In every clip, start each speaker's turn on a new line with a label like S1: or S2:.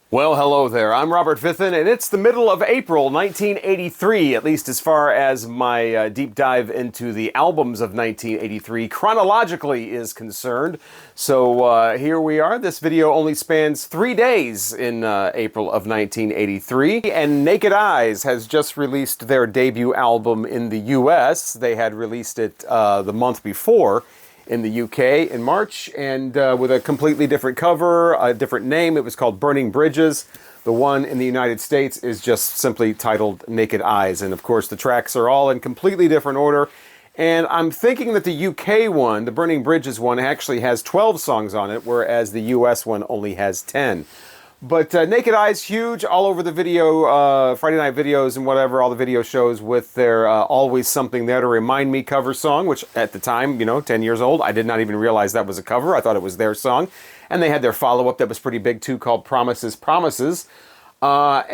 S1: Well, hello there. I'm Robert Fithen, and it's the middle of April 1983, at least as far as my deep dive into the albums of 1983 chronologically is concerned. So here we are. This video only spans 3 days in April of 1983, and Naked Eyes has just released their debut album in the US. They had released it the month before in the UK in March, and with a completely different cover, a different name. It was called Burning Bridges. The one in the United States is just simply titled Naked Eyes, and of course the tracks are all in completely different order. And I'm thinking that the UK one, the Burning Bridges one, actually has 12 songs on it, whereas the US one only has 10. But Naked Eyes, huge all over the video, Friday night videos and whatever, all the video shows with their Always Something There to Remind Me cover song, which at the time, 10 years old, I did not even realize that was a cover. I thought it was their song. And they had their follow-up that was pretty big too, called Promises, Promises. I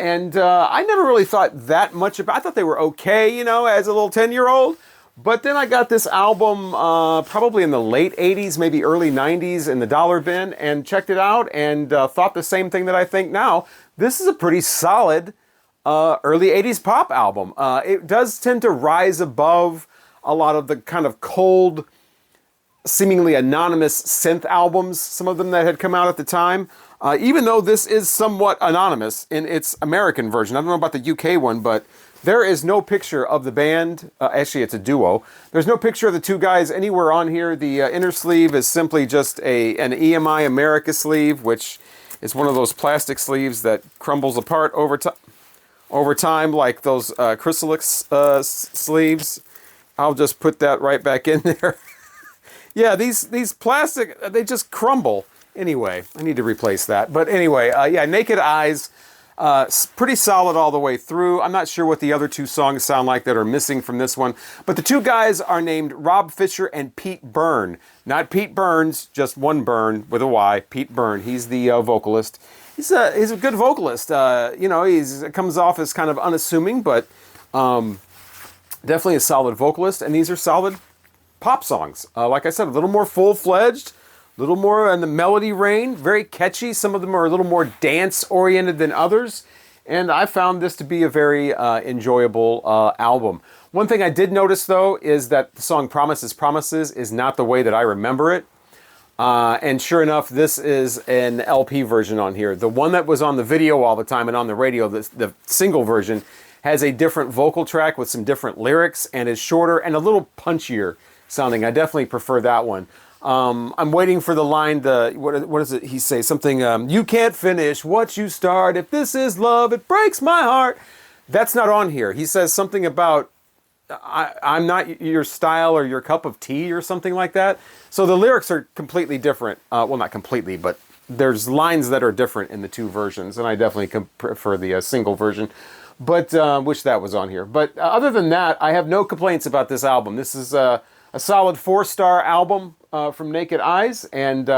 S1: never really thought that much about, I thought they were okay, as a little 10-year-old. But then I got this album probably in the late 80s, maybe early 90s in the dollar bin, and checked it out and thought the same thing that I think now. This is a pretty solid early 80s pop album. It does tend to rise above a lot of the kind of cold, seemingly anonymous synth albums, some of them that had come out at the time. Even though this is somewhat anonymous in its American version. I don't know about the UK one, but there is no picture of the band. Actually, it's a duo. There's no picture of the two guys anywhere on here. The inner sleeve is simply just an EMI America sleeve, which is one of those plastic sleeves that crumbles apart over time, like those Chrysalix sleeves. I'll just put that right back in there. Yeah, these plastic, they just crumble. Anyway, I need to replace that. But anyway, yeah, Naked Eyes. Pretty solid all the way through. I'm not sure what the other two songs sound like that are missing from this one, but the two guys are named Rob Fisher and Pete Byrne. Not Pete Burns, just one Byrne with a Y. Pete Byrne. He's the vocalist. He's a good vocalist. He comes off as kind of unassuming, but definitely a solid vocalist. And these are solid pop songs. Like I said, a little more full-fledged. A little more in the melody range, very catchy. Some of them are a little more dance-oriented than others. And I found this to be a very enjoyable album. One thing I did notice, though, is that the song Promises, Promises is not the way that I remember it. And sure enough, this is an LP version on here. The one that was on the video all the time and on the radio, the single version, has a different vocal track with some different lyrics and is shorter and a little punchier sounding. I definitely prefer that one. I'm waiting for the line, what does it he say? Something, you can't finish what you start. If this is love, it breaks my heart. That's not on here. He says something about, I'm not your style or your cup of tea or something like that. So the lyrics are completely different. Well, not completely, but there's lines that are different in the two versions. And I definitely prefer the single version. But wish that was on here. But other than that, I have no complaints about this album. This is a solid 4-star album from Naked Eyes, and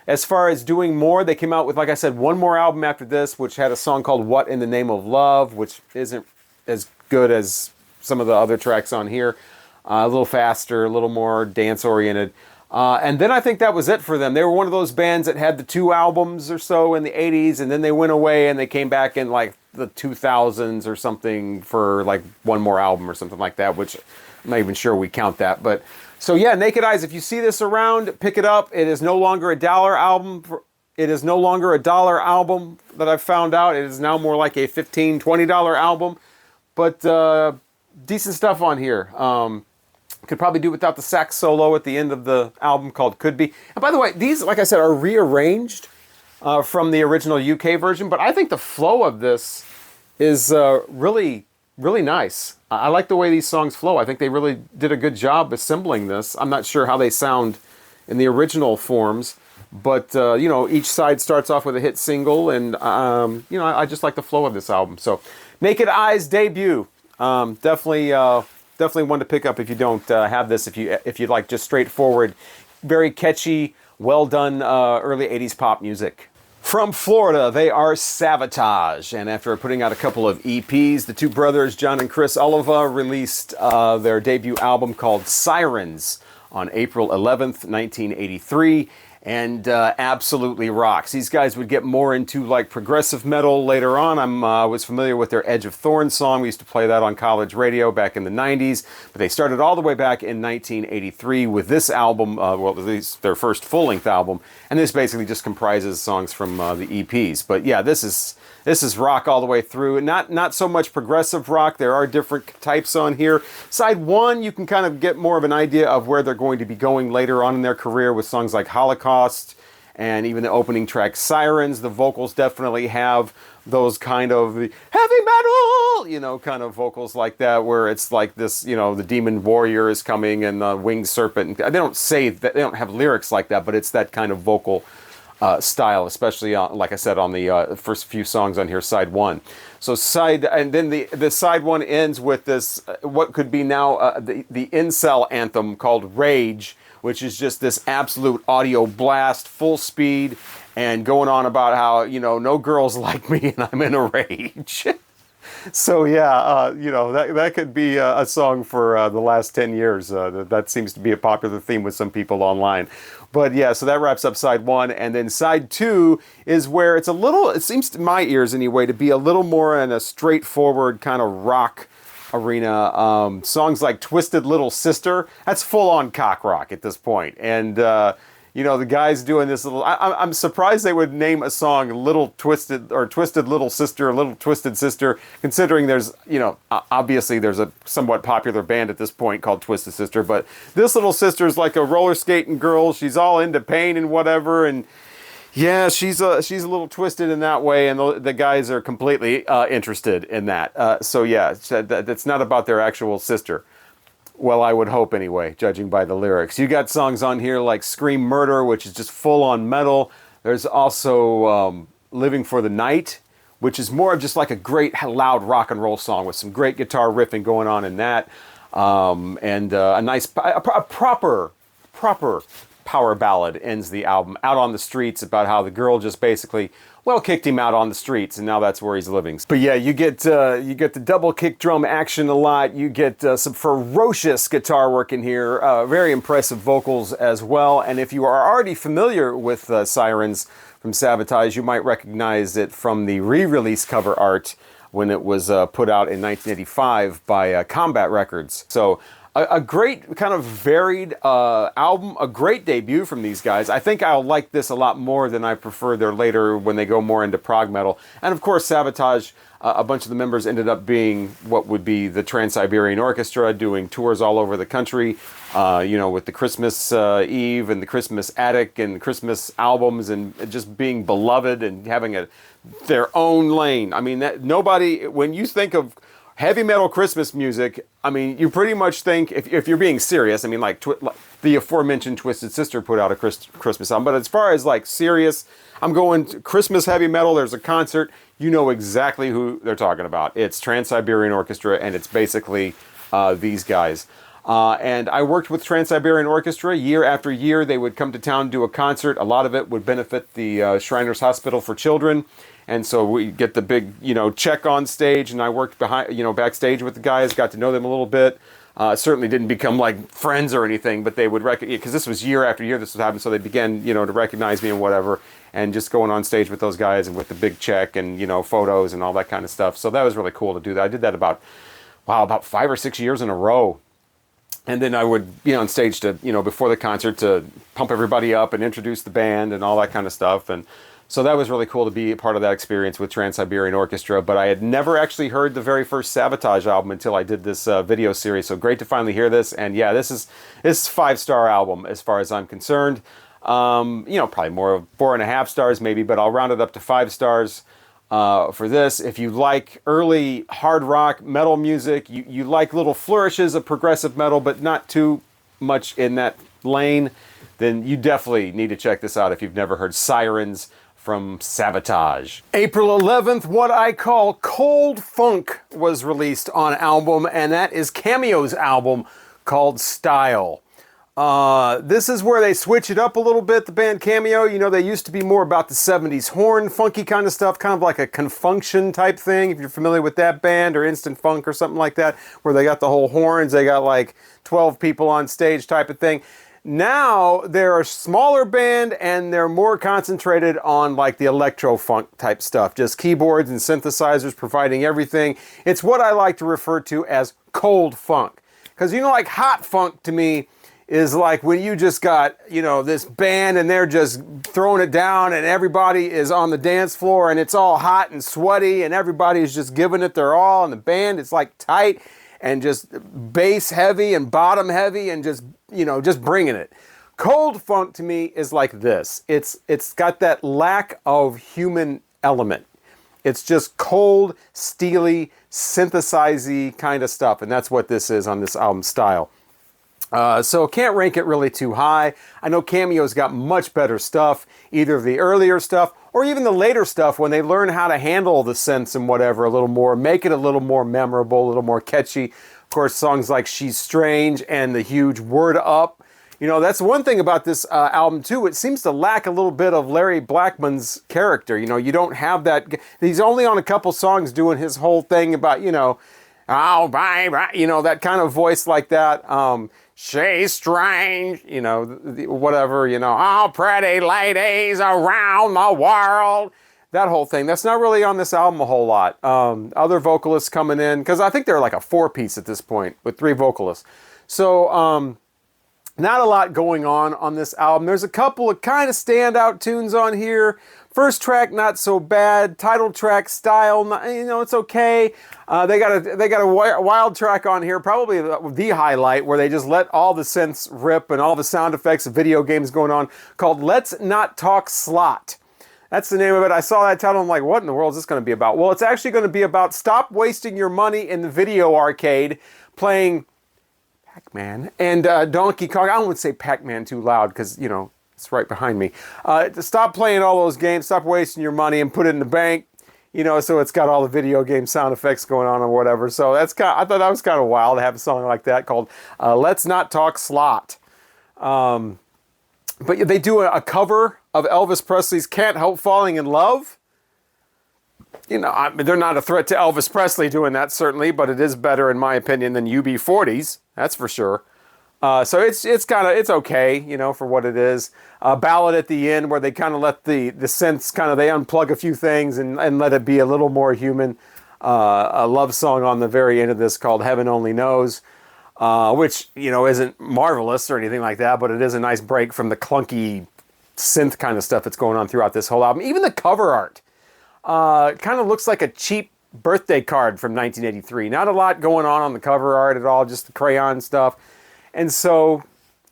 S1: as far as doing more, they came out with, like I said, one more album after this, which had a song called What in the Name of Love, which isn't as good as some of the other tracks on here. A little faster, a little more dance-oriented. And then I think that was it for them. They were one of those bands that had the 2 albums or so in the 80s, and then they went away and they came back in like the 2000s or something for like one more album or something like that, which I'm not even sure we count that. But so yeah, Naked Eyes, if you see this around, pick it up. It is no longer a dollar album. It is no longer a dollar album that I've found out. It is now more like a $15, $20 album. But decent stuff on here. Could probably do without the sax solo at the end of the album called Could Be. And by the way, these, like I said, are rearranged from the original UK version. But I think the flow of this is really nice. I like the way these songs flow. I think they really did a good job assembling this. I'm not sure how they sound in the original forms, but each side starts off with a hit single, and I just like the flow of this album. So, Naked Eyes debut, definitely one to pick up if you don't have this. If you like just straightforward, very catchy, well done early '80s pop music. From Florida, they are Savatage, and after putting out a couple of EPs, the two brothers, John and Chris Oliva, released their debut album called Sirens on April 11th, 1983, and absolutely rocks. These guys would get more into like progressive metal later on. I was familiar with their Edge of Thorns song. We used to play that on college radio back in the 90s, but they started all the way back in 1983 with this album, well, at least their first full-length album, and this basically just comprises songs from the EPs. But yeah, this is rock all the way through. Not so much progressive rock. There are different types on here. Side 1, you can kind of get more of an idea of where they're going to be going later on in their career with songs like Holocaust and even the opening track Sirens. The vocals definitely have those kind of heavy metal, you know, kind of vocals like that, where it's like this, you know, the demon warrior is coming and the winged serpent. They don't say that, they don't have lyrics like that, but it's that kind of vocal style, especially like I said, on the first few songs on here, side 1. So and then the side 1 ends with this, what could be now the incel anthem called Rage, which is just this absolute audio blast, full speed, and going on about how, you know, no girls like me and I'm in a rage. So yeah, you know, that could be a song for the last 10 years. That seems to be a popular theme with some people online. But yeah, so that wraps up side 1, and then side 2 is where it's a little, it seems to my ears anyway, to be a little more in a straightforward kind of rock arena. Songs like Twisted Little Sister, that's full-on cock rock at this point. And you know, the guys doing this little, I'm surprised they would name a song Little Twisted, or Twisted Little Sister, or Little Twisted Sister, considering there's, you know, obviously there's a somewhat popular band at this point called Twisted Sister, but this little sister is like a roller skating girl. She's all into pain and whatever, and yeah, she's a little twisted in that way, and the guys are completely interested in that. So yeah, that's not about their actual sister. Well, I would hope anyway, judging by the lyrics. You got songs on here like Scream Murder, which is just full-on metal. There's also Living for the Night, which is more of just like a great loud rock and roll song with some great guitar riffing going on in that. And a nice, a proper power ballad ends the album, Out on the Streets, about how the girl just basically, well, kicked him out on the streets, and now that's where he's living. But yeah, you get the double kick drum action a lot. You get some ferocious guitar work in here, very impressive vocals as well. And if you are already familiar with Sirens from Savatage, you might recognize it from the re-release cover art when it was put out in 1985 by Combat Records. So a great kind of varied album, a great debut from these guys. I think I'll like this a lot more than I prefer their later, when they go more into prog metal. And of course, Savatage, a bunch of the members ended up being what would be the Trans-Siberian Orchestra, doing tours all over the country, you know, with the Christmas Eve and the Christmas Attic and Christmas albums, and just being beloved and having their own lane. I mean, nobody, when you think of heavy metal Christmas music, I mean, you pretty much think, if you're being serious, I mean, like the aforementioned Twisted Sister put out a Christmas album, but as far as like serious, I'm going to Christmas heavy metal, there's a concert, you know exactly who they're talking about. It's Trans-Siberian Orchestra, and it's basically these guys. And I worked with Trans-Siberian Orchestra year after year. They would come to town, do a concert. A lot of it would benefit the Shriners Hospital for Children. And so we get the big, you know, check on stage, and I worked behind, you know, backstage with the guys, got to know them a little bit. Certainly didn't become like friends or anything, but they would recognize, because this was year after year this was happening, so they began, you know, to recognize me and whatever, and just going on stage with those guys and with the big check and, you know, photos and all that kind of stuff. So that was really cool to do that. I did that about 5 or 6 years in a row. And then I would be on stage to, you know, before the concert, to pump everybody up and introduce the band and all that kind of stuff. And so that was really cool to be a part of that experience with Trans-Siberian Orchestra. But I had never actually heard the very first Savatage album until I did this video series. So great to finally hear this. And yeah, this is a 5-star album as far as I'm concerned. You know, probably more of 4.5 stars maybe, but I'll round it up to 5 stars for this. If you like early hard rock metal music, you like little flourishes of progressive metal, but not too much in that lane, then you definitely need to check this out if you've never heard Sirens from Savatage. April 11th, what I call Cold Funk was released on album, and that is Cameo's album called Style. This is where they switch it up a little bit, the band Cameo. You know, they used to be more about the 70s horn, funky kind of stuff, kind of like a Confunction type thing, if you're familiar with that band, or Instant Funk or something like that, where they got the whole horns, they got like 12 people on stage type of thing. Now they're a smaller band and they're more concentrated on like the electro funk type stuff, just keyboards and synthesizers providing everything. It's what I like to refer to as cold funk. Because you know, like hot funk to me is like when you just got, you know, this band and they're just throwing it down and everybody is on the dance floor and it's all hot and sweaty and everybody is just giving it their all, and the band is like tight and just bass heavy and bottom heavy and just, you know, just bringing it. Cold funk to me is like this. It's got that lack of human element. It's just cold, steely, synthesize-y kind of stuff, and that's what this is on this album style. So can't rank it really too high. I know Cameo's got much better stuff, either the earlier stuff or even the later stuff when they learn how to handle the synths and whatever a little more, make it a little more memorable, a little more catchy. Of course, songs like She's Strange and the huge Word Up. You know, that's one thing about this album too. It seems to lack a little bit of Larry Blackmon's character. You know, you don't have that. He's only on a couple songs doing his whole thing about, you know, oh, bye, bye, you know, that kind of voice like that. She's strange, you know, whatever, you know, all pretty ladies around the world. That whole thing. That's not really on this album a whole lot. Other vocalists coming in, because I think they're like a four-piece at this point with 3 vocalists. So, not a lot going on this album. There's a couple of kind of standout tunes on here. First track, not so bad. Title track, Style, you know, it's okay. They got a wild track on here, probably the highlight, where they just let all the synths rip and all the sound effects of video games going on, called Let's Not Talk Slot. That's the name of it. I saw that title, I'm like, what in the world is this going to be about? Well, it's actually going to be about stop wasting your money in the video arcade playing Pac-Man and Donkey Kong. I don't want to say Pac-Man too loud because, you know, it's right behind me. Stop playing all those games, stop wasting your money and put it in the bank. You know, so it's got all the video game sound effects going on or whatever. So that's I thought that was kind of wild to have a song like that called Let's Not Talk Slot. But they do a cover of Elvis Presley's Can't Help Falling in Love. You know, they're not a threat to Elvis Presley doing that, certainly, but it is better, in my opinion, than UB40's. That's for sure. So it's okay, you know, for what it is. A ballad at the end where they kind of let the synths they unplug a few things and let it be a little more human. A love song on the very end of this called Heaven Only Knows, which, you know, isn't marvelous or anything like that, but it is a nice break from the clunky synth kind of stuff that's going on throughout this whole album. Even the cover art kind of looks like a cheap birthday card from 1983. Not a lot going on the cover art at all, just the crayon stuff. And so,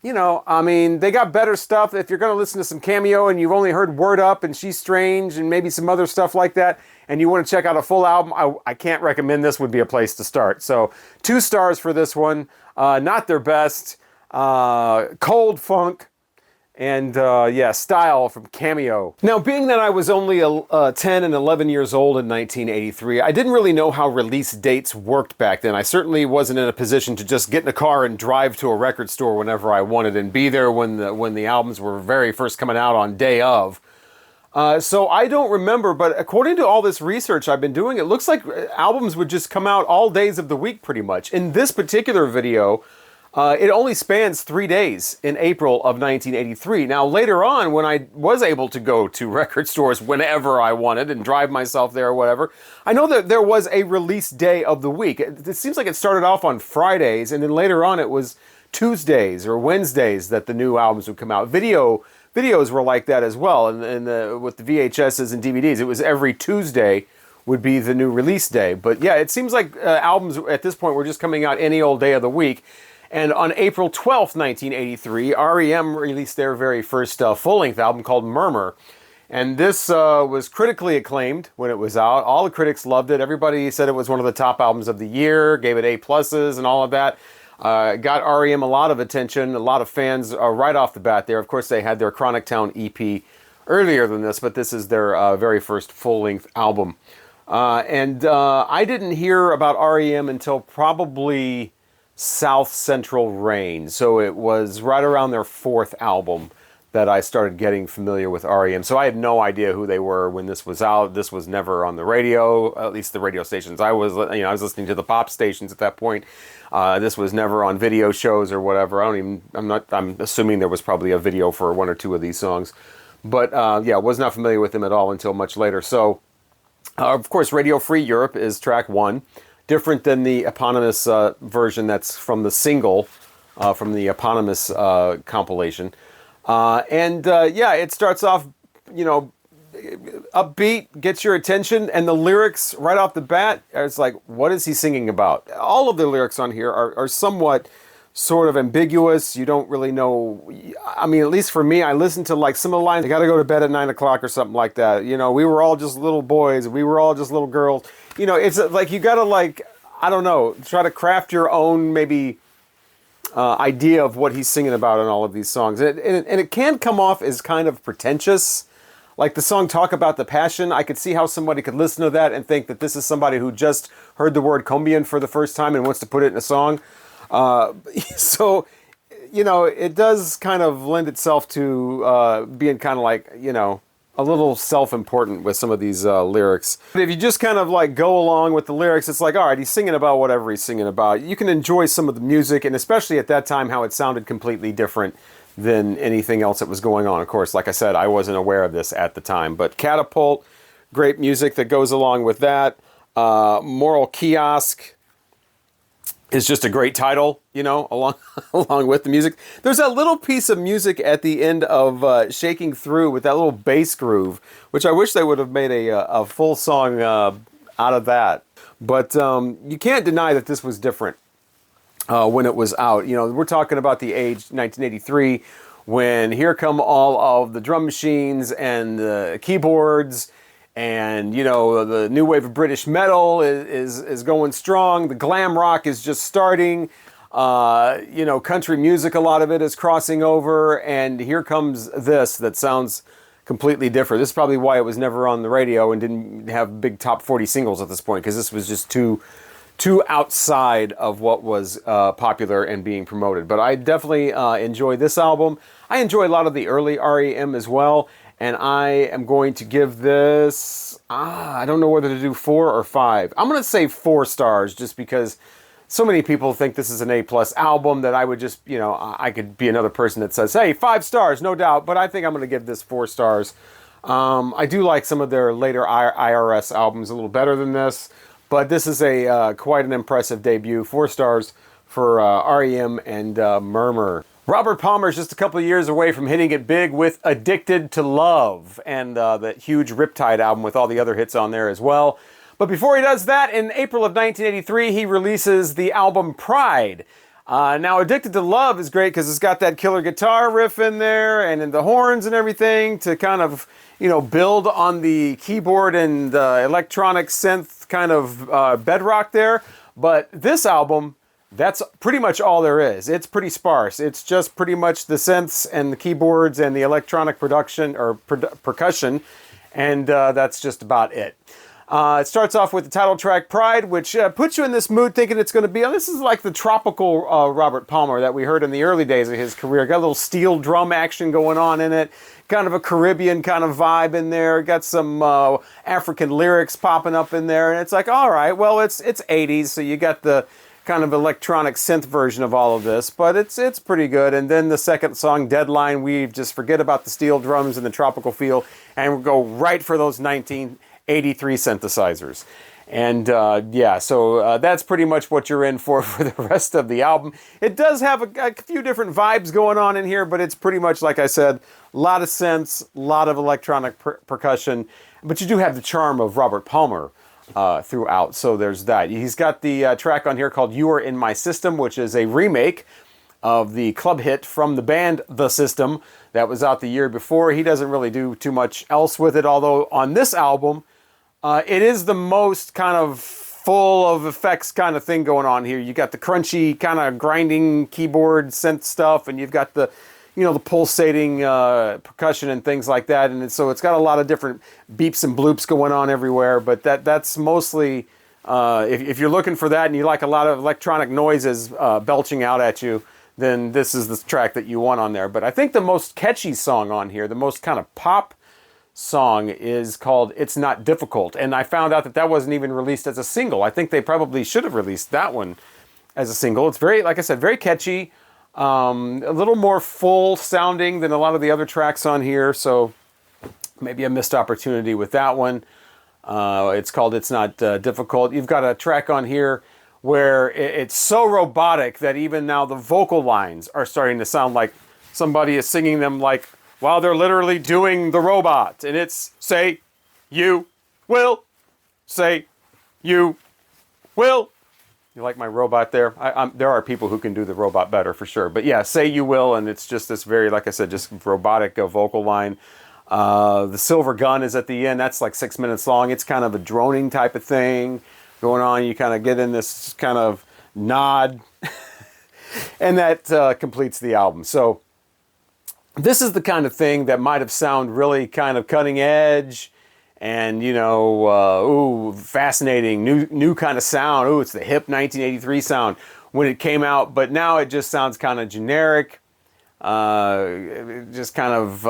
S1: you know, I mean, they got better stuff. If you're going to listen to some Cameo and you've only heard Word Up and She's Strange and maybe some other stuff like that, and you want to check out a full album, I can't recommend this would be a place to start. So 2 stars for this one. Not their best. Cold funk. And, yeah, Style from Cameo. Now, being that I was only 10 and 11 years old in 1983, I didn't really know how release dates worked back then. I certainly wasn't in a position to just get in a car and drive to a record store whenever I wanted and be there when the albums were very first coming out on day of. So I don't remember, but according to all this research I've been doing, it looks like albums would just come out all days of the week pretty much. In this particular video, it only spans 3 days in April of 1983. Now, later on, when I was able to go to record stores whenever I wanted and drive myself there or whatever, I know that there was a release day of the week. It seems like it started off on Fridays, and then later on it was Tuesdays or Wednesdays that the new albums would come out. Videos were like that as well, and with the VHSs and DVDs, it was every Tuesday would be the new release day. But yeah, it seems like albums at this point were just coming out any old day of the week. And on April 12th, 1983, R.E.M. released their very first full-length album called Murmur. And this was critically acclaimed when it was out. All the critics loved it. Everybody said it was one of the top albums of the year, gave it A+s and all of that. Got R.E.M. a lot of attention, a lot of fans right off the bat there. Of course, they had their Chronic Town EP earlier than this, but this is their very first full-length album. I didn't hear about R.E.M. until probably South Central Rain, so it was right around their 4th album that I started getting familiar with R.E.M. So I had no idea who they were when this was out. This was never on the radio, at least the radio stations. I was listening to the pop stations at that point. This was never on video shows or whatever. I'm assuming there was probably a video for one or two of these songs. But yeah, was not familiar with them at all until much later. So, of course, Radio Free Europe is track 1. Different than the eponymous version that's from the single, from the eponymous compilation. Yeah, it starts off, upbeat, gets your attention, and the lyrics right off the bat, it's like, what is he singing about? All of the lyrics on here are somewhat sort of ambiguous. You don't really know. I mean, at least for me, I listened to like some of the lines. I got to go to bed at 9 o'clock or something like that. We were all just little boys. We were all just little girls. It's like you got to I don't know, try to craft your own maybe idea of what he's singing about in all of these songs. And it can come off as kind of pretentious. Like the song Talk About the Passion, I could see how somebody could listen to that and think that this is somebody who just heard the word combien for the first time and wants to put it in a song. So, it does kind of lend itself to being kind of like, a little self-important with some of these lyrics. But if you just kind of go along with the lyrics, it's like, all right, he's singing about whatever he's singing about. You can enjoy some of the music, and especially at that time, how it sounded completely different than anything else that was going on. Of course, like I said, I wasn't aware of this at the time. But Catapult, great music that goes along with that. Moral Kiosk is just a great title, along with the music. There's that little piece of music at the end of Shaking Through with that little bass groove, which I wish they would have made a full song out of that. But you can't deny that this was different when it was out. We're talking about the age 1983, when here come all of the drum machines and the keyboards. And, the new wave of British metal is going strong. The glam rock is just starting. Country music, a lot of it is crossing over. And here comes this that sounds completely different. This is probably why it was never on the radio and didn't have big top 40 singles at this point, because this was just too outside of what was popular and being promoted. But I definitely enjoy this album. I enjoy a lot of the early R.E.M. as well. And I am going to give this, I don't know whether to do 4 or 5. I'm going to say 4 stars, just because so many people think this is an A+ album that I would just, I could be another person that says, hey, 5 stars, no doubt. But I think I'm going to give this 4 stars. I do like some of their later IRS albums a little better than this. But this is quite an impressive debut. 4 stars for R.E.M. and Murmur. Robert Palmer is just a couple of years away from hitting it big with Addicted to Love, and that huge Riptide album with all the other hits on there as well. But before he does that, in April of 1983, he releases the album Pride. Now, Addicted to Love is great because it's got that killer guitar riff in there and in the horns and everything to kind of, build on the keyboard and electronic synth kind of bedrock there. But this album, that's pretty much all there is. It's pretty sparse. It's just pretty much the synths and the keyboards and the electronic production or percussion, and that's just about it. It starts off with the title track Pride, which puts you in this mood thinking it's going to be, this is like the tropical Robert Palmer that we heard in the early days of his career. Got a little steel drum action going on in it, kind of a Caribbean kind of vibe in there. Got some African lyrics popping up in there, and it's like, all right, well, it's 80s, so you got the kind of electronic synth version of all of this, but it's pretty good. And then the second song, Deadline, we just forget about the steel drums and the tropical feel, and we'll go right for those 1983 synthesizers. And so that's pretty much what you're in for the rest of the album. It does have a few different vibes going on in here, but it's pretty much, like I said, a lot of synths, a lot of electronic percussion, but you do have the charm of Robert Palmer throughout, so there's that. He's got the track on here called You Are In My System, which is a remake of the club hit from the band The System that was out the year before. He doesn't really do too much else with it, although on this album, it is the most kind of full of effects kind of thing going on here. You got the crunchy kind of grinding keyboard synth stuff, and you've got the the pulsating percussion and things like that. And so it's got a lot of different beeps and bloops going on everywhere. But that's mostly, if you're looking for that and you like a lot of electronic noises belching out at you, then this is the track that you want on there. But I think the most catchy song on here, the most kind of pop song, is called It's Not Difficult. And I found out that that wasn't even released as a single. I think they probably should have released that one as a single. It's very, like I said, very catchy. A little more full sounding than a lot of the other tracks on here. So maybe a missed opportunity with that one. It's called It's Not Difficult. You've got a track on here where it's so robotic that even now the vocal lines are starting to sound like somebody is singing them like while they're literally doing the robot. And it's say you will, say you will. You like my robot there? There are people who can do the robot better for sure. But yeah, say you will, and it's just this very, like I said, just robotic vocal line. The silver gun is at the end. That's like 6 minutes long. It's kind of a droning type of thing going on. You kind of get in this kind of nod. And that completes the album. So this is the kind of thing that might have sounded really kind of cutting edge and, you know, fascinating, new kind of sound. Ooh, it's the hip 1983 sound when it came out. But now it just sounds kind of generic, just kind of,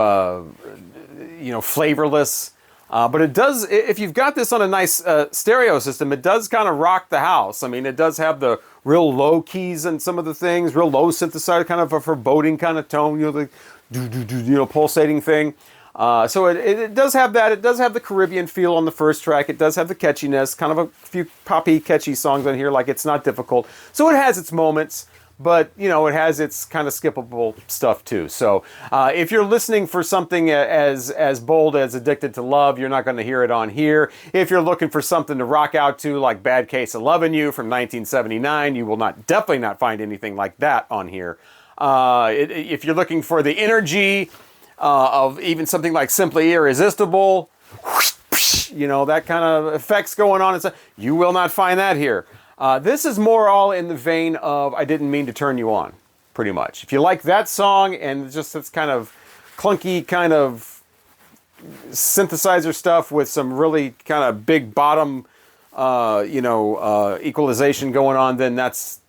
S1: you know, flavorless. But it does, if you've got this on a nice stereo system, it does kind of rock the house. I mean, it does have the real low keys and some of the things, real low synthesizer, kind of a foreboding kind of tone, you know, the pulsating thing. So it does have that. It does have the Caribbean feel on the first track. It does have the catchiness, kind of a few poppy, catchy songs on here, like It's Not Difficult. So it has its moments. But, you know, it has its kind of skippable stuff, too. So if you're listening for something as bold as Addicted to Love, you're not going to hear it on here. If you're looking for something to rock out to, like Bad Case of Lovin' You from 1979, you will definitely not find anything like that on here. If you're looking for the energy of even something like Simply Irresistible, you know, that kind of effects going on, you will not find that here. This is more all in the vein of I Didn't Mean to Turn You On, pretty much. If you like that song and just this kind of clunky kind of synthesizer stuff with some really kind of big bottom, equalization going on, then that's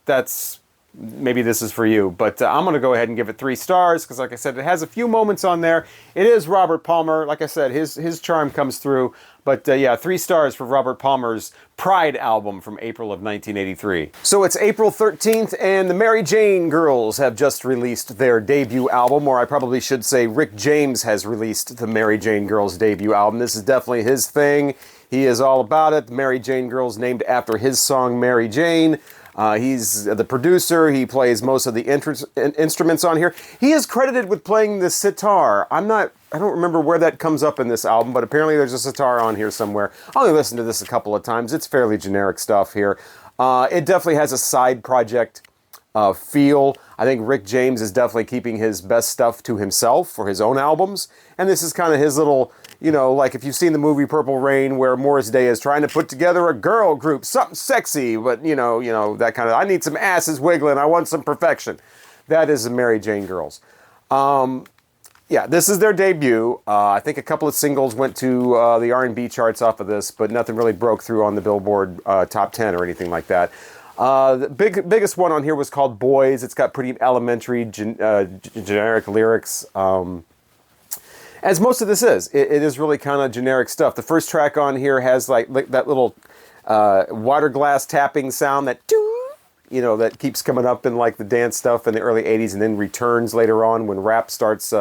S1: maybe this is for you. But I'm going to go ahead and give it 3 stars because, like I said, it has a few moments on there. It is Robert Palmer. Like I said, his charm comes through. But yeah, 3 stars for Robert Palmer's Pride album from April of 1983. So it's April 13th, and the Mary Jane Girls have just released their debut album, or I probably should say Rick James has released the Mary Jane Girls debut album. This is definitely his thing. He is all about it. The Mary Jane Girls named after his song Mary Jane. He's the producer. He plays most of the instruments on here. He is credited with playing the sitar. I don't remember where that comes up in this album, but apparently there's a sitar on here somewhere. I only listened to this a couple of times. It's fairly generic stuff here. It definitely has a side project feel. I think Rick James is definitely keeping his best stuff to himself for his own albums. And this is kind of his little, you know, like if you've seen the movie Purple Rain, where Morris Day is trying to put together a girl group, something sexy, but you know, that kind of, I need some asses wiggling, I want some perfection. That is the Mary Jane Girls. Yeah, this is their debut. I think a couple of singles went to the R&B charts off of this, but nothing really broke through on the Billboard top 10 or anything like that. The biggest one on here was called Boys. It's got pretty elementary, generic lyrics. As most of this is. It is really kind of generic stuff. The first track on here has like that little water glass tapping sound that, you know, that keeps coming up in like the dance stuff in the early 80s and then returns later on when rap starts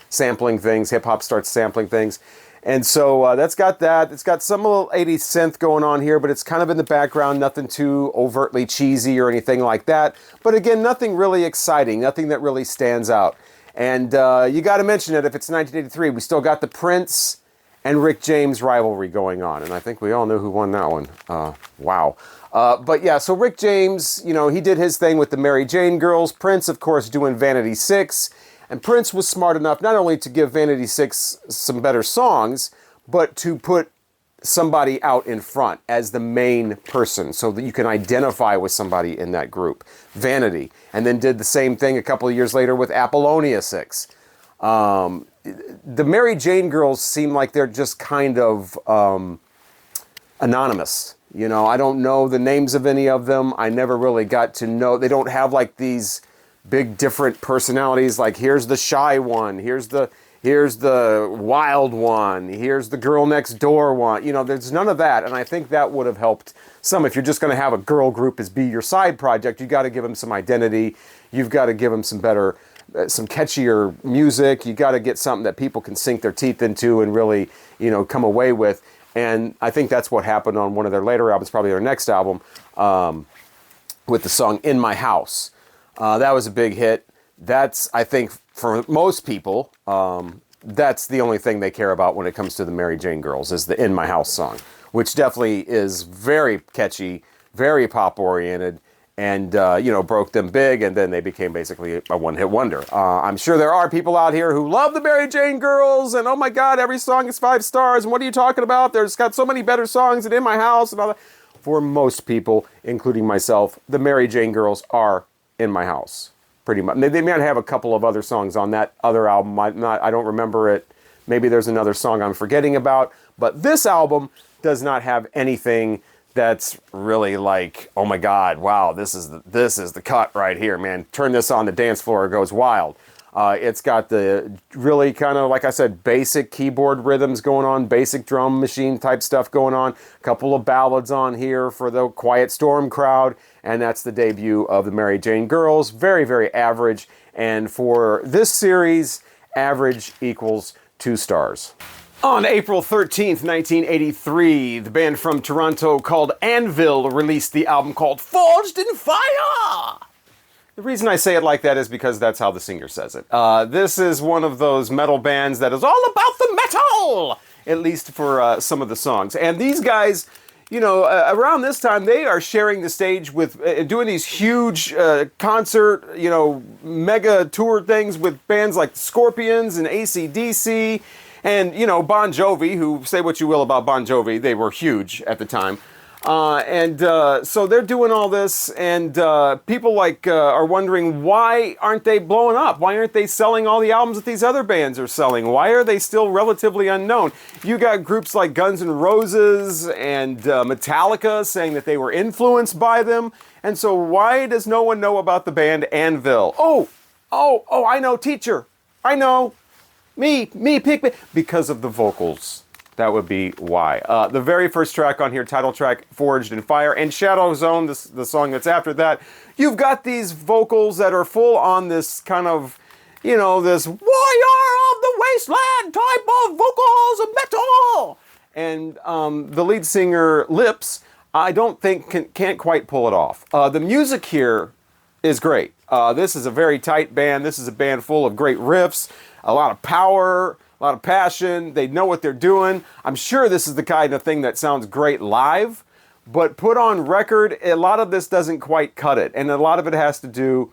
S1: sampling things, hip-hop starts sampling things. And so that's got that. It's got some little 80s synth going on here, but it's kind of in the background, nothing too overtly cheesy or anything like that. But again, nothing really exciting, nothing that really stands out. And you got to mention it, if it's 1983, we still got the Prince and Rick James rivalry going on. And I think we all know who won that one. Wow. But yeah, so Rick James, you know, he did his thing with the Mary Jane Girls. Prince, of course, doing Vanity 6. And Prince was smart enough not only to give Vanity 6 some better songs, but to put somebody out in front as the main person so that you can identify with somebody in that group. Vanity. And then did the same thing a couple of years later with Apollonia 6. The Mary Jane Girls seem like they're just kind of anonymous. You know, I don't know the names of any of them. I never really got to know. They don't have like these big different personalities. Like here's the shy one, here's the wild one, here's the girl next door one. You know, there's none of that, and I think that would have helped some. If you're just going to have a girl group as be your side project, you got to give them some identity. You've got to give them some better, some catchier music. You got to get something that people can sink their teeth into and really, you know, come away with. And I think that's what happened on one of their later albums, probably their next album, with the song "In My House." That was a big hit. That's, I think, for most people, that's the only thing they care about when it comes to the Mary Jane Girls, is the "In My House" song, which definitely is very catchy, very pop-oriented, and, you know, broke them big, and then they became basically a one-hit wonder. I'm sure there are people out here who love the Mary Jane Girls, and oh my God, every song is 5 stars, and what are you talking about? There's got so many better songs than "In My House" and all that. For most people, including myself, the Mary Jane Girls are "In My House." Pretty much. They might have a couple of other songs on that other album. I don't remember it. Maybe there's another song I'm forgetting about. But this album does not have anything that's really like, oh my God, wow, this is the cut right here, man. Turn this on the dance floor, it goes wild. It's got the really kind of, like I said, basic keyboard rhythms going on, basic drum machine type stuff going on. A couple of ballads on here for the Quiet Storm crowd. And that's the debut of the Mary Jane Girls. Very, very average. And for this series, average equals 2 stars. On April 13th, 1983, the band from Toronto called Anvil released the album called Forged in Fire. The reason I say it like that is because that's how the singer says it. This is one of those metal bands that is all about the metal, at least for some of the songs. And these guys, you know, around this time, they are sharing the stage with doing these huge concert, you know, mega tour things with bands like Scorpions and AC/DC and, you know, Bon Jovi, who, say what you will about Bon Jovi, they were huge at the time. So they're doing all this, and people like are wondering, why aren't they blowing up? Why aren't they selling all the albums that these other bands are selling? Why are they still relatively unknown? You got groups like Guns N' Roses and Metallica saying that they were influenced by them. And so why does no one know about the band Anvil? Oh, I know, teacher. I know. Me, pick me. Because of the vocals. That would be why. The very first track on here, title track, Forged in Fire, and Shadow Zone, the song that's after that, you've got these vocals that are full on this kind of, you know, this warrior of the wasteland type of vocals of metal. And the lead singer, Lips, I don't think can't quite pull it off. The music here is great. This is a very tight band. This is a band full of great riffs, a lot of power, a lot of passion. They know what they're doing. I'm sure this is the kind of thing that sounds great live, but put on record, a lot of this doesn't quite cut it. And a lot of it has to do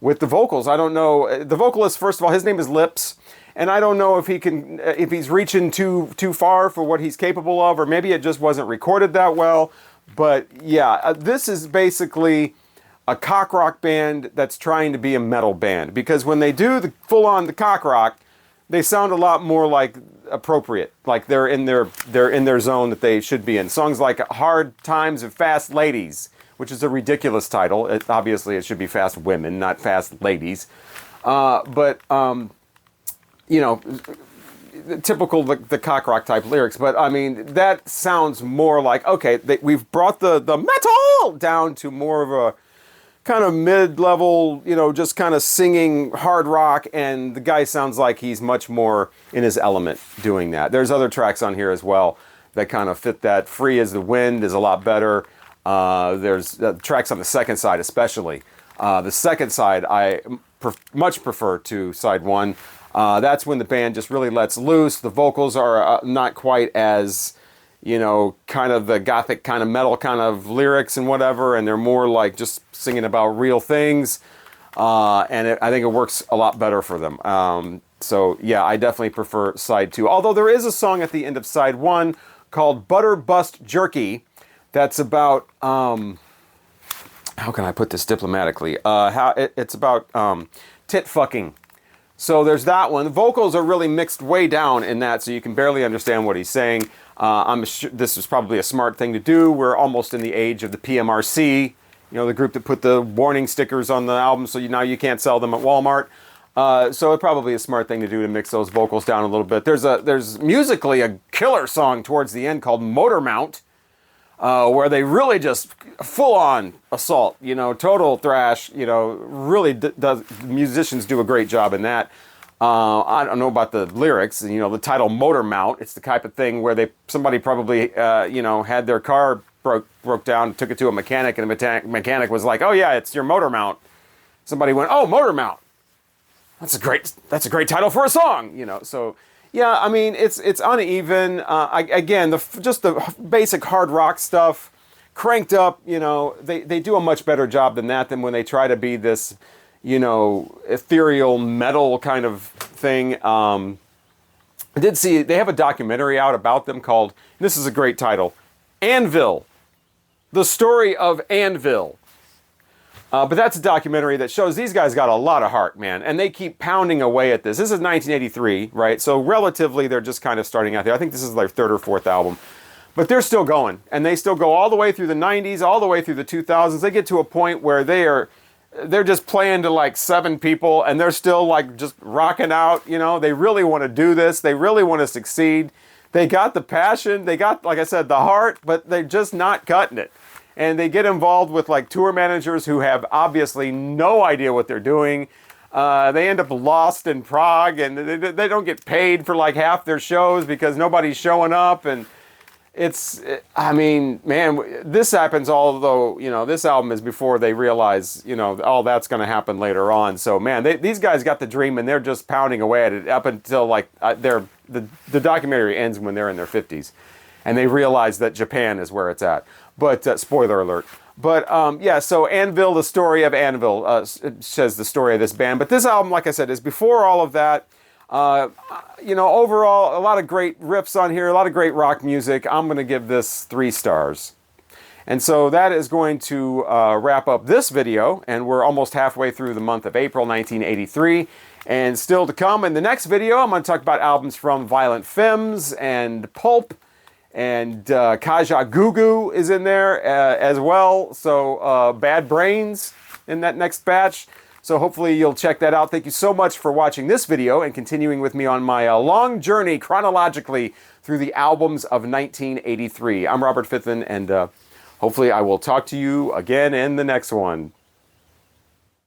S1: with the vocals. I don't know. The vocalist, first of all, his name is Lips. And I don't know if if he's reaching too far for what he's capable of, or maybe it just wasn't recorded that well. But yeah, this is basically a cock rock band that's trying to be a metal band, because when they do the full-on the cock rock, they sound a lot more like appropriate, like they're in their zone that they should be in. Songs like "Hard Times and Fast Ladies," which is a ridiculous title. Obviously, it should be "Fast Women," not "Fast Ladies." You know, typical the cock rock type lyrics. But I mean, that sounds more like, okay, we've brought the metal down to more of a kind of mid-level, you know, just kind of singing hard rock, and the guy sounds like he's much more in his element doing that. There's other tracks on here as well that kind of fit that. "Free as the Wind" is a lot better. There's tracks on the second side especially. The second side I much prefer to side one. That's when the band just really lets loose. The vocals are not quite as, you know, kind of the gothic kind of metal kind of lyrics and whatever, and they're more like just singing about real things. I think it works a lot better for them. So yeah, I definitely prefer side 2. Although there is a song at the end of side 1 called "Butter Bust Jerky" that's about, how can I put this diplomatically? It's about tit fucking. So there's that one. The vocals are really mixed way down in that, so you can barely understand what he's saying. I'm sure this is probably a smart thing to do. We're almost in the age of the PMRC, You know, the group that put the warning stickers on the album, so now you can't sell them at Walmart. So it's probably a smart thing to do to mix those vocals down a little bit. There's musically a killer song towards the end called Motor Mount, where they really just full-on assault, you know, total thrash, you know, really musicians do a great job in that. I don't know about the lyrics, you know, the title Motor Mount, it's the type of thing where somebody probably, you know, had their car broke down, took it to a mechanic, and the mechanic was like, oh yeah, it's your motor mount. Somebody went, oh, Motor Mount. That's a great title for a song, you know. So yeah, I mean, it's uneven. Again, just the basic hard rock stuff, cranked up. You know, they do a much better job than that, than when they try to be this, you know, ethereal metal kind of thing. I did see they have a documentary out about them called. This is a great title, Anvil, the story of Anvil. But that's a documentary that shows these guys got a lot of heart, man. And they keep pounding away at this. This is 1983, right? So relatively, they're just kind of starting out there. I think this is their third or fourth album. But they're still going. And they still go all the way through the 90s, all the way through the 2000s. They get to a point where they're just playing to like 7 people. And they're still like just rocking out, you know. They really want to do this. They really want to succeed. They got the passion. They got, like I said, the heart. But they're just not cutting it. And they get involved with like tour managers who have obviously no idea what they're doing. They end up lost in Prague, and they don't get paid for like half their shows because nobody's showing up. And I mean, man, this happens, although, you know, this album is before they realize, you know, all that's going to happen later on. So, man, these guys got the dream, and they're just pounding away at it up until like the documentary ends when they're in their 50s. And they realize that Japan is where it's at. But, spoiler alert. But, yeah, so Anvil, the story of Anvil, says the story of this band. But this album, like I said, is before all of that. You know, overall, a lot of great riffs on here, a lot of great rock music. I'm going to give this 3 stars. And so that is going to wrap up this video. And we're almost halfway through the month of April 1983. And still to come in the next video, I'm going to talk about albums from Violent Femmes and Pulp. And Kaja Gugu is in there as well. So Bad Brains in that next batch. So hopefully you'll check that out. Thank you so much for watching this video and continuing with me on my long journey chronologically through the albums of 1983. I'm Robert Fithen, and hopefully I will talk to you again in the next one.